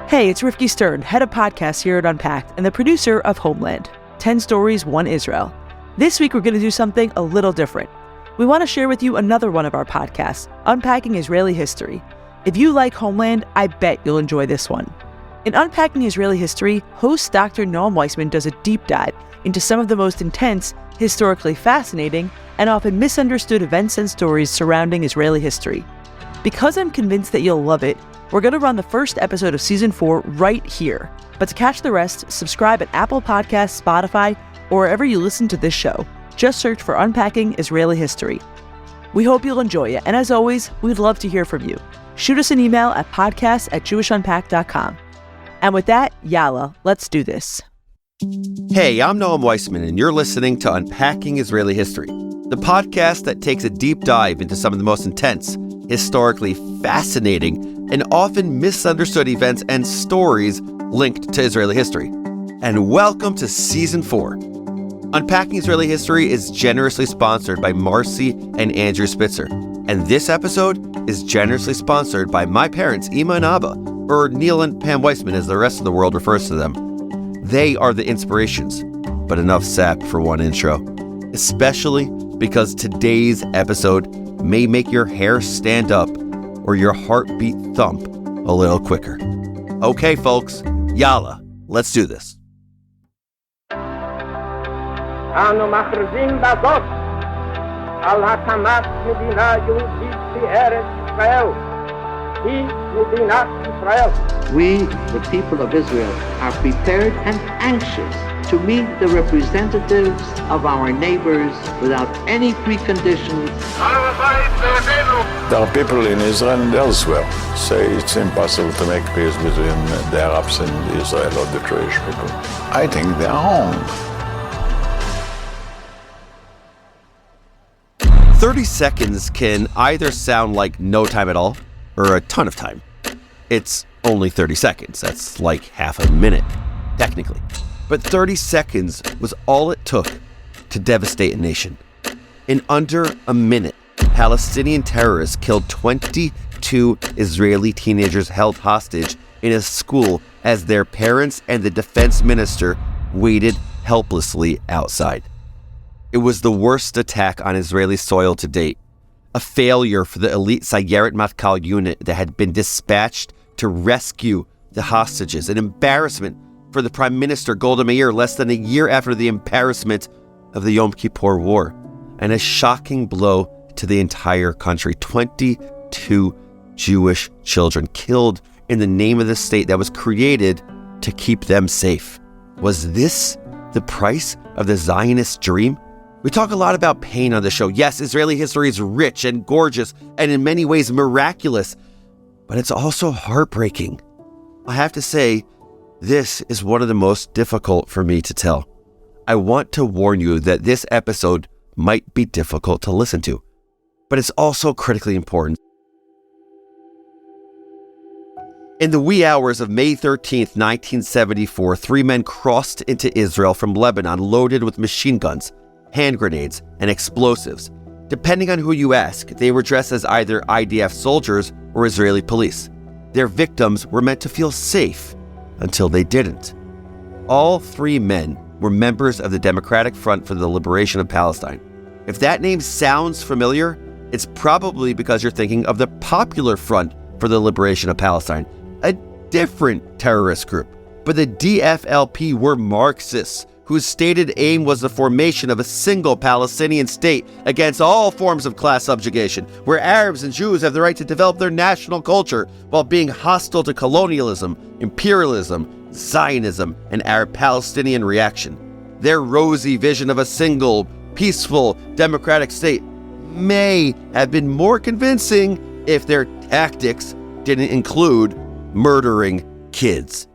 Hey, it's Rifki Stern, head of podcasts here at Unpacked and the producer of Homeland, 10 Stories, 1 Israel. This week we're going to do something a little different. We want to share with you another one of our podcasts, Unpacking Israeli History. If you like Homeland, I bet you'll enjoy this one. In Unpacking Israeli History, host Dr. Noam Weissman does a deep dive into some of the most intense, historically fascinating, and often misunderstood events and stories surrounding Israeli history. Because I'm convinced that you'll love it, we're going to run the first episode of Season 4 right here. But to catch the rest, subscribe at Apple Podcasts, Spotify, or wherever you listen to this show. Just search for Unpacking Israeli History. We hope you'll enjoy it, and as always, we'd love to hear from you. Shoot us an email at podcast@jewishunpacked.com. And with that, yalla, let's do this. Hey, I'm Noam Weissman, and you're listening to Unpacking Israeli History, the podcast that takes a deep dive into some of the most intense, historically fascinating, and often misunderstood events and stories linked to Israeli history. And welcome to Season 4. Unpacking Israeli History is generously sponsored by Marcy and Andrew Spitzer. And this episode is generously sponsored by my parents, Ima and Abba, or Neil and Pam Weissman as the rest of the world refers to them. They are the inspirations, but enough sap for one intro. Especially because today's episode may make your hair stand up or your heartbeat thump a little quicker. Okay, folks, yalla, let's do this. אנו מכריזים בזאת על הקמת מדינה יהודית בארץ ישראל. היא מדינת ישראל. We, the people of Israel, are prepared and anxious to meet the representatives of our neighbors without any preconditions. There are people in Israel and elsewhere say it's impossible to make peace between the Arabs and Israel or the Jewish people. I think they are wrong. 30 seconds can either sound like no time at all or a ton of time. It's only 30 seconds. That's like half a minute, technically. But 30 seconds was all it took to devastate a nation. In under a minute, Palestinian terrorists killed 22 Israeli teenagers held hostage in a school as their parents and the defense minister waited helplessly outside. It was the worst attack on Israeli soil to date, a failure for the elite Sayeret Matkal unit that had been dispatched to rescue the hostages, an embarrassment for the Prime Minister Golda Meir less than a year after the embarrassment of the Yom Kippur War, and a shocking blow to the entire country. 22 Jewish children killed in the name of the state that was created to keep them safe. Was this the price of the Zionist dream? We talk a lot about pain on the show. Yes, Israeli history is rich and gorgeous and in many ways miraculous, but it's also heartbreaking. I have to say, this is one of the most difficult for me to tell. I want to warn you that this episode might be difficult to listen to, but it's also critically important. In the wee hours of May 13th, 1974, 3 men crossed into Israel from Lebanon loaded with machine guns, hand grenades, and explosives. Depending on who you ask, they were dressed as either IDF soldiers or Israeli police. Their victims were meant to feel safe until they didn't. All 3 men were members of the Democratic Front for the Liberation of Palestine. If that name sounds familiar, it's probably because you're thinking of the Popular Front for the Liberation of Palestine, a different terrorist group. But the DFLP were Marxists, whose stated aim was the formation of a single Palestinian state against all forms of class subjugation, where Arabs and Jews have the right to develop their national culture while being hostile to colonialism, imperialism, Zionism, and Arab-Palestinian reaction. Their rosy vision of a single, peaceful, democratic state may have been more convincing if their tactics didn't include murdering kids.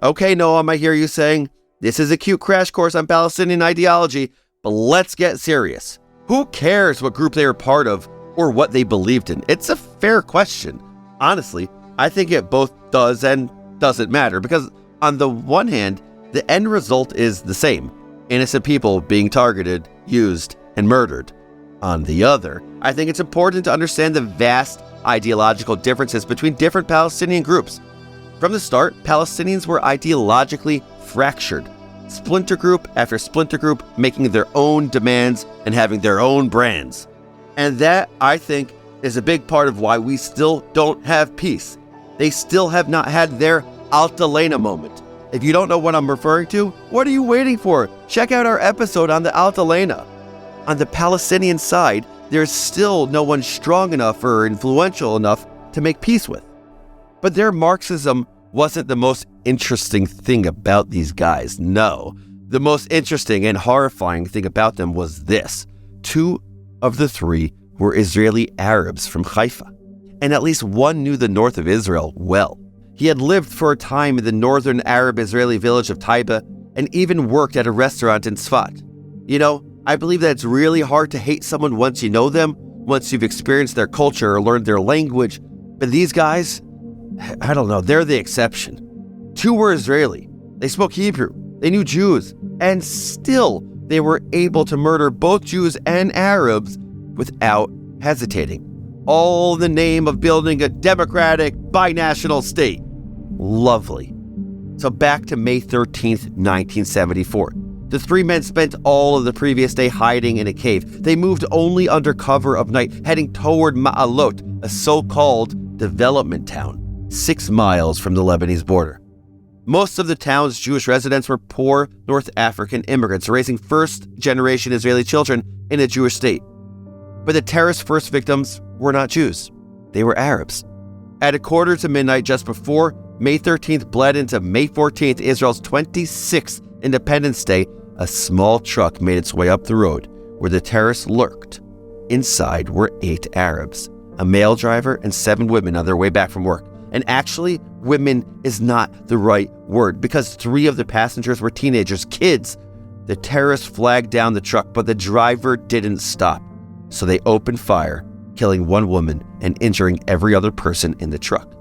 Okay, Noam, I hear you saying, this is a cute crash course on Palestinian ideology, but let's get serious. Who cares what group they were part of or what they believed in? It's a fair question. Honestly, I think it both does and doesn't matter, because on the one hand, the end result is the same. Innocent people being targeted, used, and murdered. On the other, I think it's important to understand the vast ideological differences between different Palestinian groups. From the start, Palestinians were ideologically fractured, splinter group after splinter group making their own demands and having their own brands. And that, I think, is a big part of why we still don't have peace. They still have not had their Altalena moment. If you don't know what I'm referring to, what are you waiting for? Check out our episode on the Altalena. On the Palestinian side, there's still no one strong enough or influential enough to make peace with. But their Marxism wasn't the most interesting thing about these guys, no. The most interesting and horrifying thing about them was this. 2 of the 3 were Israeli Arabs from Haifa, and at least one knew the north of Israel well. He had lived for a time in the northern Arab Israeli village of Taiba and even worked at a restaurant in Tzfat. You know, I believe that it's really hard to hate someone once you know them, once you've experienced their culture or learned their language, but these guys, I don't know, they're the exception. 2 were Israeli, they spoke Hebrew, they knew Jews, and still they were able to murder both Jews and Arabs without hesitating. All in the name of building a democratic, binational state. Lovely. So back to May 13th, 1974. The 3 men spent all of the previous day hiding in a cave. They moved only under cover of night, heading toward Ma'alot, a so-called development town, 6 miles from the Lebanese border. Most of the town's Jewish residents were poor North African immigrants raising first-generation Israeli children in a Jewish state. But the terrorist's first victims were not Jews. They were Arabs. At 1:45 just before May 13th bled into May 14th, Israel's 26th Independence Day, a small truck made its way up the road where the terrorists lurked. Inside were 8 Arabs, a male driver and 7 women on their way back from work. And actually, women is not the right word because 3 of the passengers were teenagers, kids. The terrorists flagged down the truck, but the driver didn't stop. So they opened fire, killing 1 woman and injuring every other person in the truck.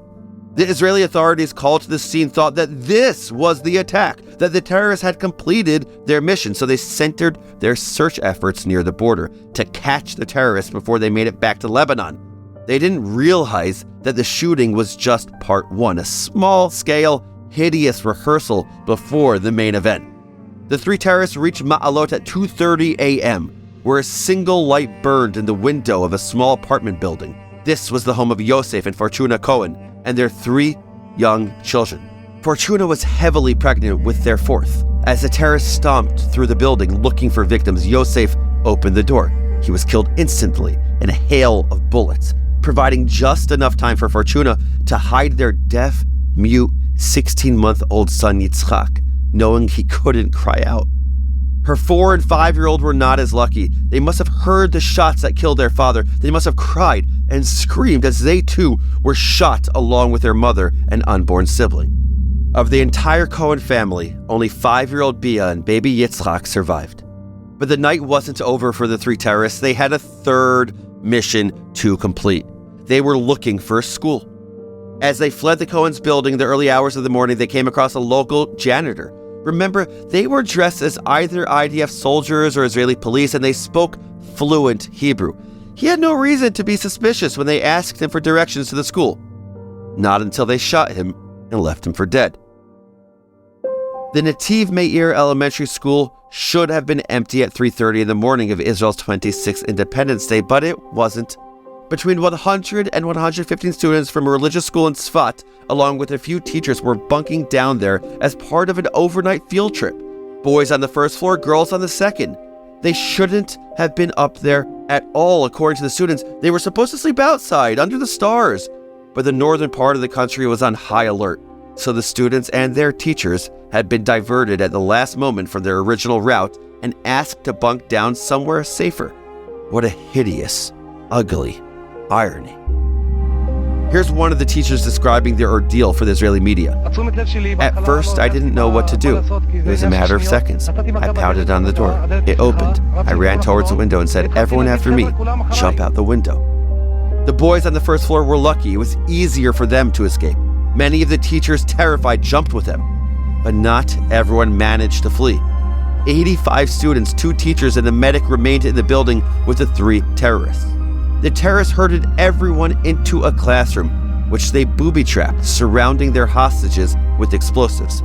The Israeli authorities called to the scene thought that this was the attack, that the terrorists had completed their mission, so they centered their search efforts near the border to catch the terrorists before they made it back to Lebanon. They didn't realize that the shooting was just part 1, a small-scale, hideous rehearsal before the main event. The 3 terrorists reached Ma'alot at 2:30 a.m., where a single light burned in the window of a small apartment building. This was the home of Yosef and Fortuna Cohen and their 3 young children. Fortuna was heavily pregnant with their 4th. As the terrorists stomped through the building looking for victims, Yosef opened the door. He was killed instantly in a hail of bullets, providing just enough time for Fortuna to hide their deaf, mute, 16-month-old son Yitzchak, knowing he couldn't cry out. Her 4- and 5-year-old were not as lucky. They must have heard the shots that killed their father. They must have cried and screamed as they too were shot along with their mother and unborn sibling. Of the entire Cohen family, only 5-year-old Bia and baby Yitzchak survived. But the night wasn't over for the 3 terrorists. They had a 3rd mission to complete. They were looking for a school. As they fled the Cohen's building in the early hours of the morning, they came across a local janitor. Remember, they were dressed as either IDF soldiers or Israeli police, and they spoke fluent Hebrew. He had no reason to be suspicious when they asked him for directions to the school. Not until they shot him and left him for dead. The Nativ Meir Elementary School should have been empty at 3:30 in the morning of Israel's 26th Independence Day, but it wasn't. Between 100 and 115 students from a religious school in Tzfat, along with a few teachers, were bunking down there as part of an overnight field trip. Boys on the 1st floor, girls on the 2nd. They shouldn't have been up there at all, according to the students. They were supposed to sleep outside, under the stars. But the northern part of the country was on high alert, so the students and their teachers had been diverted at the last moment from their original route and asked to bunk down somewhere safer. What a hideous, ugly irony. Here's one of the teachers describing their ordeal for the Israeli media. At first, I didn't know what to do. It was a matter of seconds. I pounded on the door. It opened. I ran towards the window and said, "Everyone after me, jump out the window." The boys on the 1st floor were lucky. It was easier for them to escape. Many of the teachers, terrified, jumped with them. But not everyone managed to flee. 85 students, 2 teachers, and a medic remained in the building with the 3 terrorists. The terrorists herded everyone into a classroom, which they booby-trapped, surrounding their hostages with explosives.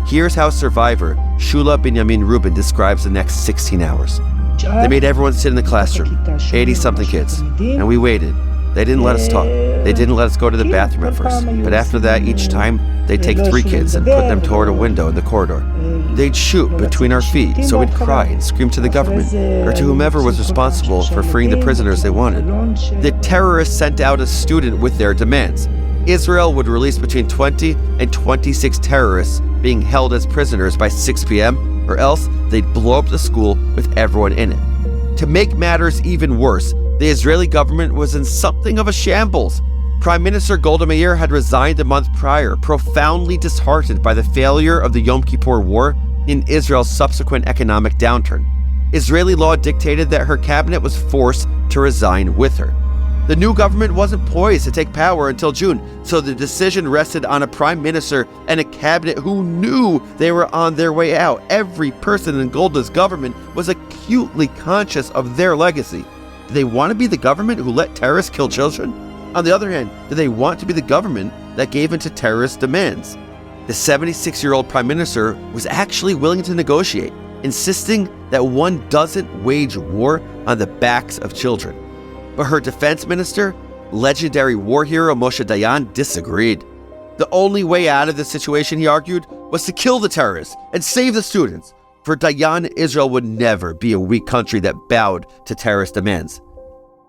Here's how survivor Shula Binyamin Rubin describes the next 16 hours. They made everyone sit in the classroom, 80-something kids, and we waited. They didn't let us talk. They didn't let us go to the bathroom at first. But after that, each time, they'd take 3 kids and put them toward a window in the corridor. They'd shoot between our feet, so we'd cry and scream to the government, or to whomever was responsible for freeing the prisoners they wanted. The terrorists sent out a student with their demands. Israel would release between 20 and 26 terrorists being held as prisoners by 6 p.m., or else they'd blow up the school with everyone in it. To make matters even worse, the Israeli government was in something of a shambles. Prime Minister Golda Meir had resigned a month prior, profoundly disheartened by the failure of the Yom Kippur War and Israel's subsequent economic downturn. Israeli law dictated that her cabinet was forced to resign with her. The new government wasn't poised to take power until June, so the decision rested on a prime minister and a cabinet who knew they were on their way out. Every person in Golda's government was acutely conscious of their legacy. Do they want to be the government who let terrorists kill children? On the other hand, do they want to be the government that gave in to terrorist demands? The 76-year-old prime minister was actually willing to negotiate, insisting that one doesn't wage war on the backs of children. But her defense minister, legendary war hero Moshe Dayan, disagreed. The only way out of the situation, he argued, was to kill the terrorists and save the students. For Dayan, Israel would never be a weak country that bowed to terrorist demands.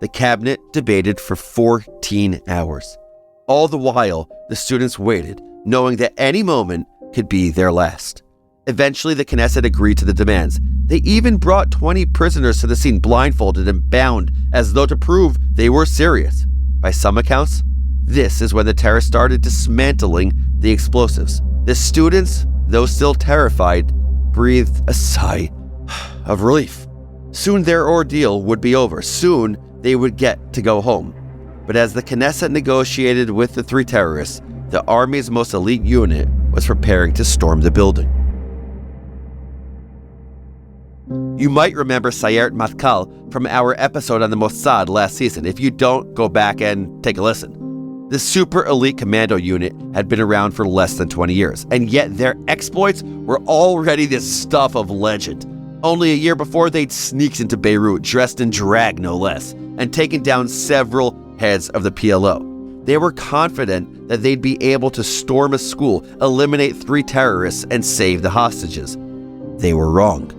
The cabinet debated for 14 hours. All the while, the students waited, knowing that any moment could be their last. Eventually, the Knesset agreed to the demands. They even brought 20 prisoners to the scene blindfolded and bound as though to prove they were serious. By some accounts, this is when the terrorists started dismantling the explosives. The students, though still terrified, breathed a sigh of relief. Soon their ordeal would be over. Soon they would get to go home. But as the Knesset negotiated with the 3 terrorists, the army's most elite unit was preparing to storm the building. You might remember Sayeret Matkal from our episode on the Mossad last season. If you don't, go back and take a listen. The super elite commando unit had been around for less than 20 years, and yet their exploits were already the stuff of legend. Only a year before, they'd sneaked into Beirut, dressed in drag no less, and taken down several heads of the PLO. They were confident that they'd be able to storm a school, eliminate 3 terrorists, and save the hostages. They were wrong.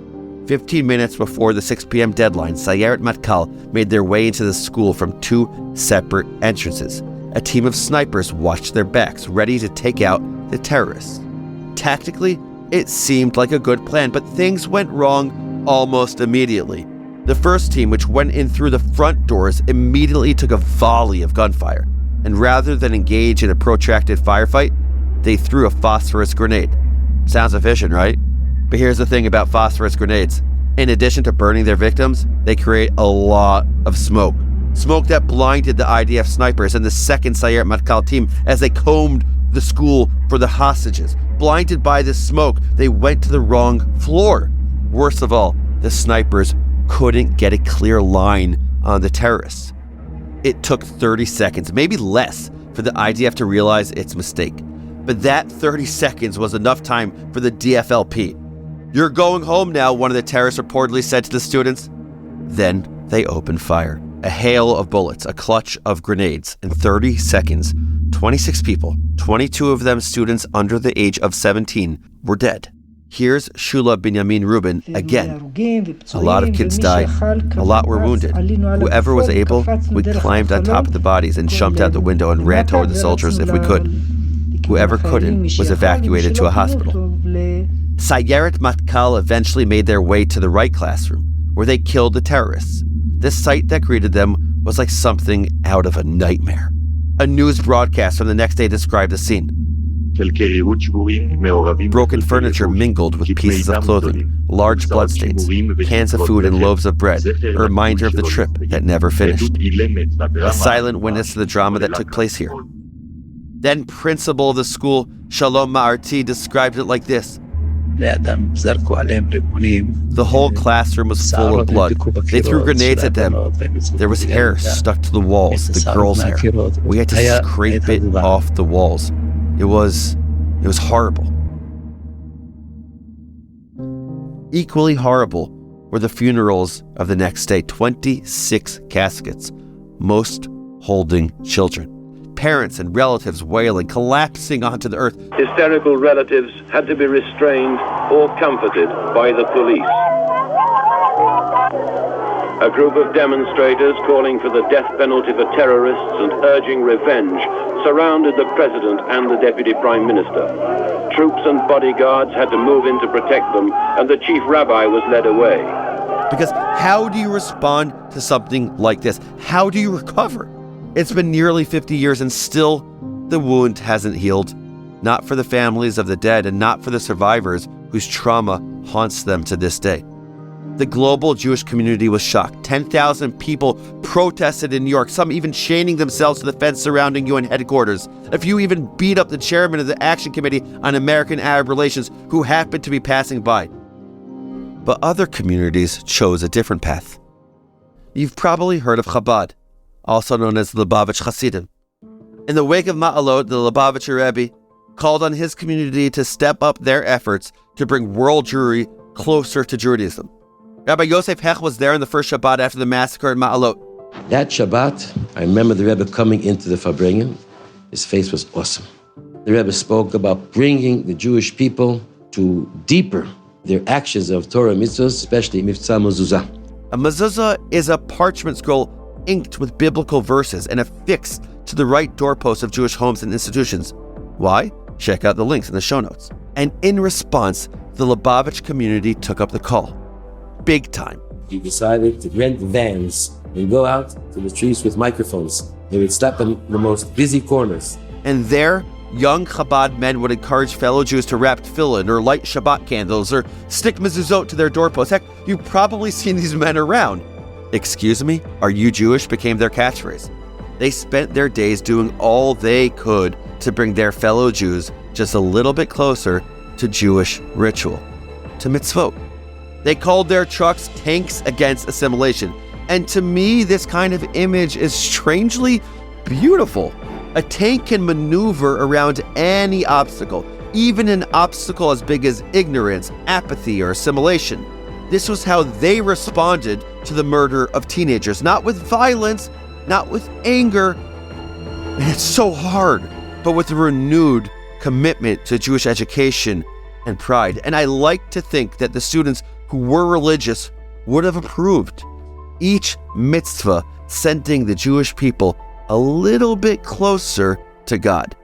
15 minutes before the 6 p.m. deadline, Sayeret Matkal made their way into the school from 2 separate entrances. A team of snipers watched their backs, ready to take out the terrorists. Tactically, it seemed like a good plan, but things went wrong almost immediately. The first team, which went in through the front doors, immediately took a volley of gunfire, and rather than engage in a protracted firefight, they threw a phosphorus grenade. Sounds efficient, right? But here's the thing about phosphorus grenades. In addition to burning their victims, they create a lot of smoke. Smoke that blinded the IDF snipers and the second Sayeret Matkal team as they combed the school for the hostages. Blinded by this smoke, they went to the wrong floor. Worst of all, the snipers couldn't get a clear line on the terrorists. It took 30 seconds, maybe less, for the IDF to realize its mistake. But that 30 seconds was enough time for the DFLP. "You're going home now," one of the terrorists reportedly said to the students. Then they opened fire. A hail of bullets, a clutch of grenades. In 30 seconds, 26 people, 22 of them students under the age of 17, were dead. Here's Shula Binyamin Rubin again. A lot of kids died. A lot were wounded. Whoever was able, we climbed on top of the bodies and jumped out the window and ran toward the soldiers if we could. Whoever couldn't was evacuated to a hospital. Sayeret Matkal eventually made their way to the right classroom, where they killed the terrorists. The sight that greeted them was like something out of a nightmare. A news broadcast from the next day described the scene. Broken furniture mingled with pieces of clothing, large bloodstains, cans of food and loaves of bread, a reminder of the trip that never finished. A silent witness to the drama that took place here. Then principal of the school, Shalom Ma'arti, described it like this. The whole classroom was full of blood. They threw grenades at them. There was hair stuck to the walls, the girls' hair. We had to scrape it off the walls. It was horrible. Equally horrible were the funerals of the next day. 26 caskets, most holding children. Parents and relatives wailing, collapsing onto the earth. Hysterical relatives had to be restrained or comforted by the police. A group of demonstrators calling for the death penalty for terrorists and urging revenge surrounded the president and the deputy prime minister. Troops and bodyguards had to move in to protect them, and the chief rabbi was led away. Because how do you respond to something like this? How do you recover? It's been nearly 50 years and still the wound hasn't healed. Not for the families of the dead and not for the survivors whose trauma haunts them to this day. The global Jewish community was shocked. 10,000 people protested in New York, some even chaining themselves to the fence surrounding UN headquarters. A few even beat up the chairman of the Action Committee on American-Arab Relations who happened to be passing by. But other communities chose a different path. You've probably heard of Chabad, also known as the Lubavitch Hasidim. In the wake of Ma'alot, the Lubavitcher Rebbe called on his community to step up their efforts to bring world Jewry closer to Judaism. Rabbi Yosef Hecht was there on the first Shabbat after the massacre at Ma'alot. That Shabbat, I remember the Rebbe coming into the Farbrengen. His face was awesome. The Rebbe spoke about bringing the Jewish people to deeper their actions of Torah mitzvahs, especially Mivtza Mezuzah. A mezuzah is a parchment scroll inked with biblical verses and affixed to the right doorpost of Jewish homes and institutions. Why? Check out the links in the show notes. And in response, the Lubavitch community took up the call. Big time. He decided to rent vans and go out to the streets with microphones. They would stop in the most busy corners. And there, young Chabad men would encourage fellow Jews to wrap tefillin or light Shabbat candles or stick mezuzot to their doorposts. Heck, you've probably seen these men around. "Excuse me, are you Jewish?" became their catchphrase. They spent their days doing all they could to bring their fellow Jews just a little bit closer to Jewish ritual, to mitzvot. They called their trucks tanks against assimilation. And to me, this kind of image is strangely beautiful. A tank can maneuver around any obstacle, even an obstacle as big as ignorance, apathy, or assimilation. This was how they responded to the murder of teenagers, not with violence, not with anger. And it's so hard, but with a renewed commitment to Jewish education and pride. And I like to think that the students who were religious would have approved. Each mitzvah sending the Jewish people a little bit closer to God.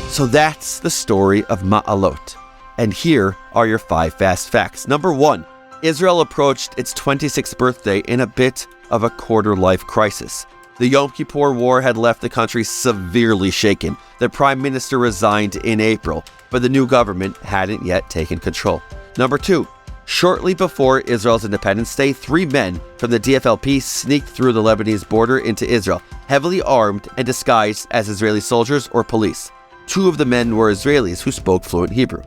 So that's the story of Ma'alot. And here are your 5 fast facts. Number 1, Israel approached its 26th birthday in a bit of a quarter-life crisis. The Yom Kippur War had left the country severely shaken. The prime minister resigned in April, but the new government hadn't yet taken control. Number 2, shortly before Israel's Independence Day, 3 men from the DFLP sneaked through the Lebanese border into Israel, heavily armed and disguised as Israeli soldiers or police. 2 of the men were Israelis who spoke fluent Hebrew.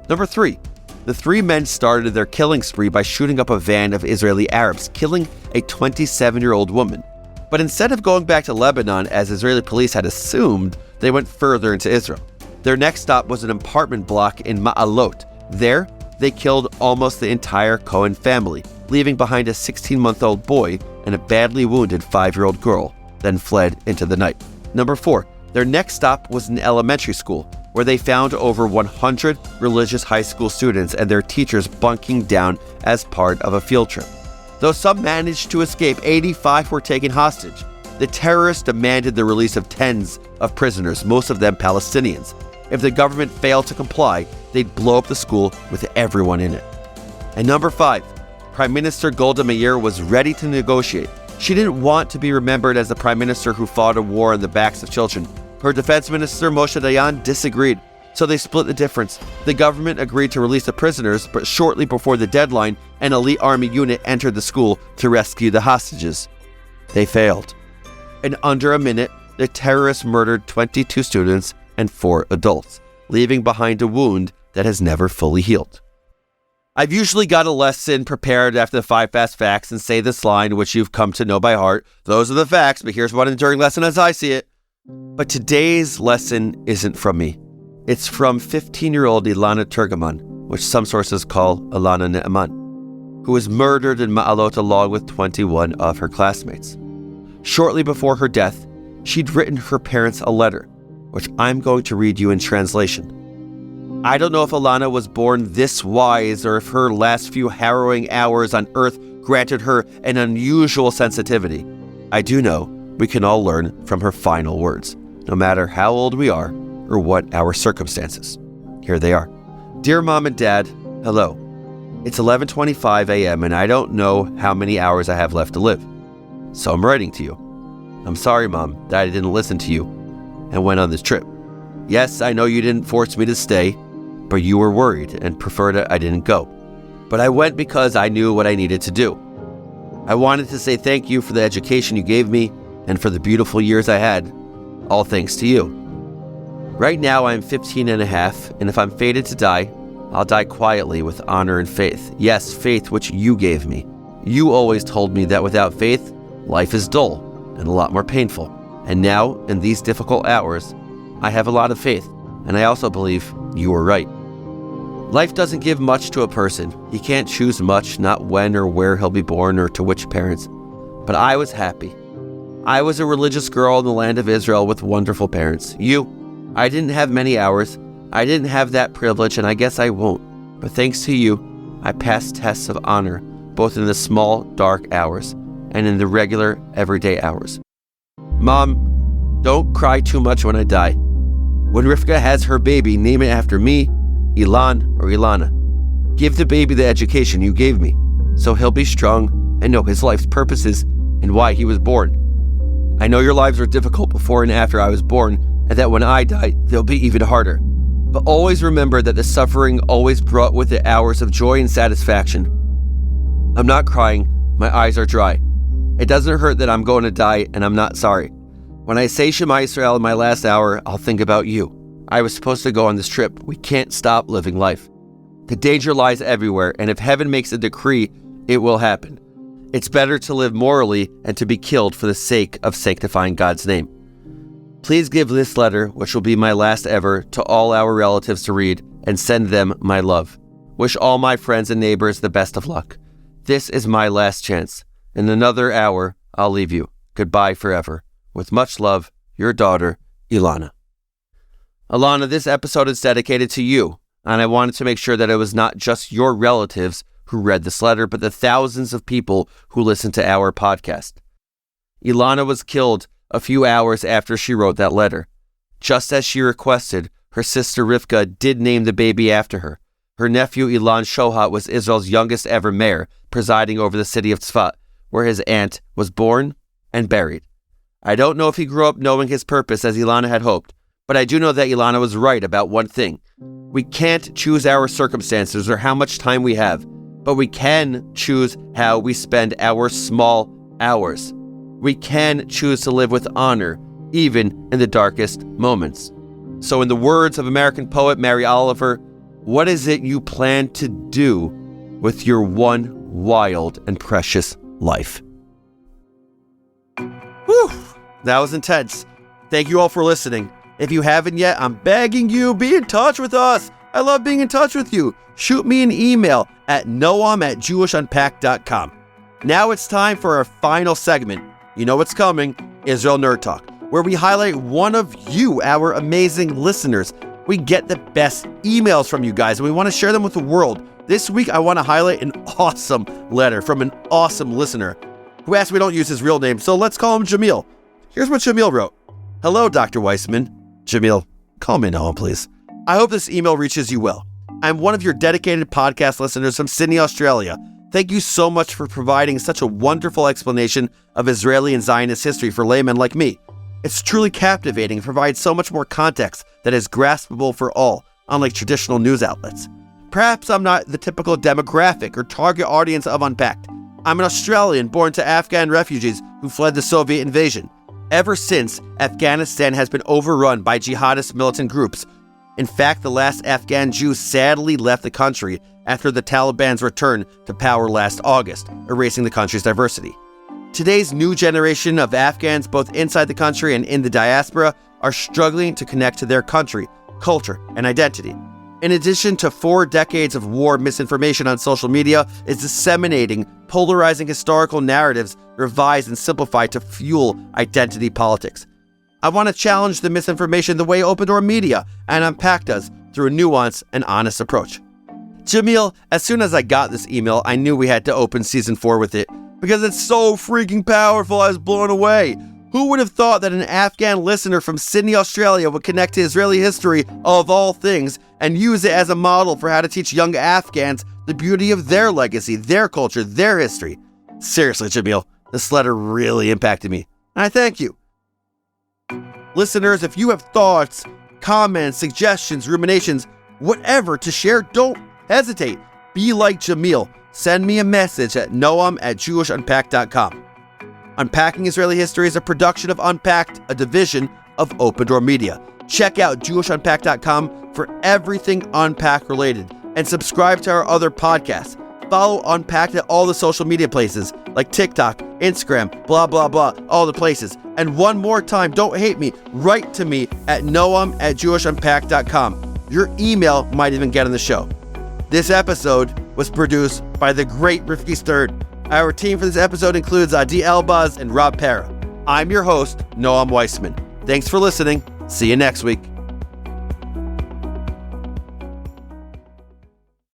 Number 3, the 3 men started their killing spree by shooting up a van of Israeli Arabs, killing a 27-year-old woman. But instead of going back to Lebanon, as Israeli police had assumed, they went further into Israel. Their next stop was an apartment block in Ma'alot. There, they killed almost the entire Cohen family, leaving behind a 16-month-old boy and a badly wounded 5-year-old girl, then fled into the night. Number 4, their next stop was an elementary school, where they found over 100 religious high school students and their teachers bunking down as part of a field trip. Though some managed to escape, 85 were taken hostage. The terrorists demanded the release of tens of prisoners, most of them Palestinians. If the government failed to comply, they'd blow up the school with everyone in it. And number 5, Prime Minister Golda Meir was ready to negotiate. She didn't want to be remembered as the prime minister who fought a war on the backs of children. Her defense minister, Moshe Dayan, disagreed, so they split the difference. The government agreed to release the prisoners, but shortly before the deadline, an elite army unit entered the school to rescue the hostages. They failed. In under a minute, the terrorists murdered 22 students and 4 adults, leaving behind a wound that has never fully healed. I've usually got a lesson prepared after the 5 fast facts and say this line, which you've come to know by heart. Those are the facts, but here's one enduring lesson as I see it. But today's lesson isn't from me. It's from 15-year-old Ilana Turgaman, which some sources call Ilana Ne'eman, who was murdered in Ma'alot along with 21 of her classmates. Shortly before her death, she'd written her parents a letter, which I'm going to read you in translation. I don't know if Ilana was born this wise or if her last few harrowing hours on earth granted her an unusual sensitivity. I do know we can all learn from her final words, no matter how old we are or what our circumstances. Here they are. Dear Mom and Dad, hello. It's 11:25 a.m. and I don't know how many hours I have left to live. So I'm writing to you. I'm sorry, Mom, that I didn't listen to you and went on this trip. Yes, I know you didn't force me to stay, but you were worried and preferred I didn't go. But I went because I knew what I needed to do. I wanted to say thank you for the education you gave me and for the beautiful years I had, all thanks to you. Right now I'm 15 and a half, and if I'm fated to die, I'll die quietly with honor and faith. Yes, faith which you gave me. You always told me that without faith, life is dull and a lot more painful. And now, in these difficult hours, I have a lot of faith, and I also believe you were right. Life doesn't give much to a person. He can't choose much, not when or where he'll be born or to which parents. But I was happy. I was a religious girl in the land of Israel with wonderful parents. I didn't have many hours. I didn't have that privilege, and I guess I won't. But thanks to you, I passed tests of honor, both in the small, dark hours and in the regular, everyday hours. Mom, don't cry too much when I die. When Rivka has her baby, name it after me, Ilan or Ilana. Give the baby the education you gave me, so he'll be strong and know his life's purposes and why he was born. I know your lives were difficult before and after I was born, and that when I die, they'll be even harder. But always remember that the suffering always brought with it hours of joy and satisfaction. I'm not crying, my eyes are dry. It doesn't hurt that I'm going to die, and I'm not sorry. When I say Shema Yisrael in my last hour, I'll think about you. I was supposed to go on this trip. We can't stop living life. The danger lies everywhere, and if heaven makes a decree, it will happen. It's better to live morally and to be killed for the sake of sanctifying God's name. Please give this letter, which will be my last ever, to all our relatives to read, and send them my love. Wish all my friends and neighbors the best of luck. This is my last chance. In another hour, I'll leave you. Goodbye forever. With much love, your daughter, Ilana. Ilana, this episode is dedicated to you, and I wanted to make sure that it was not just your relatives who read this letter, but the thousands of people who listen to our podcast. Ilana was killed a few hours after she wrote that letter. Just as she requested, her sister Rivka did name the baby after her. Her nephew Ilan Shohat was Israel's youngest ever mayor, presiding over the city of Tzfat, where his aunt was born and buried. I don't know if he grew up knowing his purpose as Ilana had hoped, but I do know that Ilana was right about one thing. We can't choose our circumstances or how much time we have, but we can choose how we spend our small hours. We can choose to live with honor, even in the darkest moments. So in the words of American poet Mary Oliver, what is it you plan to do with your one wild and precious life? Whew, that was intense. Thank you all for listening. If you haven't yet, I'm begging you, be in touch with us. I love being in touch with you. Shoot me an email at noam@jewishunpacked.com. Now it's time for our final segment. You know what's coming, Israel Nerd Talk, where we highlight one of you, our amazing listeners. We get the best emails from you guys, and we want to share them with the world. This week, I want to highlight an awesome letter from an awesome listener who asked we don't use his real name, so let's call him Jamil. Here's what Jamil wrote. Hello, Dr. Weissman. Jamil, call me Noam, please. I hope this email reaches you well. I'm one of your dedicated podcast listeners from Sydney, Australia. Thank you so much for providing such a wonderful explanation of Israeli and Zionist history for laymen like me. It's truly captivating and provides so much more context that is graspable for all, unlike traditional news outlets. Perhaps I'm not the typical demographic or target audience of Unpacked. I'm an Australian born to Afghan refugees who fled the Soviet invasion. Ever since, Afghanistan has been overrun by jihadist militant groups. In fact, the last Afghan Jew sadly left the country after the Taliban's return to power last August, erasing the country's diversity. Today's new generation of Afghans, both inside the country and in the diaspora, are struggling to connect to their country, culture, and identity. In addition to 4 decades of war, misinformation on social media is disseminating polarizing historical narratives revised and simplified to fuel identity politics. I want to challenge the misinformation the way Open Door Media and Unpacked does, through a nuanced and honest approach. Jamil, as soon as I got this email, I knew we had to open season 4 with it, because it's so freaking powerful. I was blown away. Who would have thought that an Afghan listener from Sydney, Australia would connect to Israeli history, of all things, and use it as a model for how to teach young Afghans the beauty of their legacy, their culture, their history? Seriously, Jamil, this letter really impacted me, and I thank you. Listeners, if you have thoughts, comments, suggestions, ruminations, whatever to share, don't hesitate. Be like Jamil. Send me a message at noam@JewishUnpacked.com. Unpacking Israeli History is a production of Unpacked, a division of Open Door Media. Check out JewishUnpacked.com for everything Unpacked related, and subscribe to our other podcasts. Follow Unpacked at all the social media places like TikTok, Instagram, blah, blah, blah, all the places. And one more time, don't hate me, write to me at noam@JewishUnpacked.com. Your email might even get on the show. This episode was produced by the great Rifki Stern. Our team for this episode includes Adi Elbaz and Rob Pera. I'm your host, Noam Weissman. Thanks for listening. See you next week.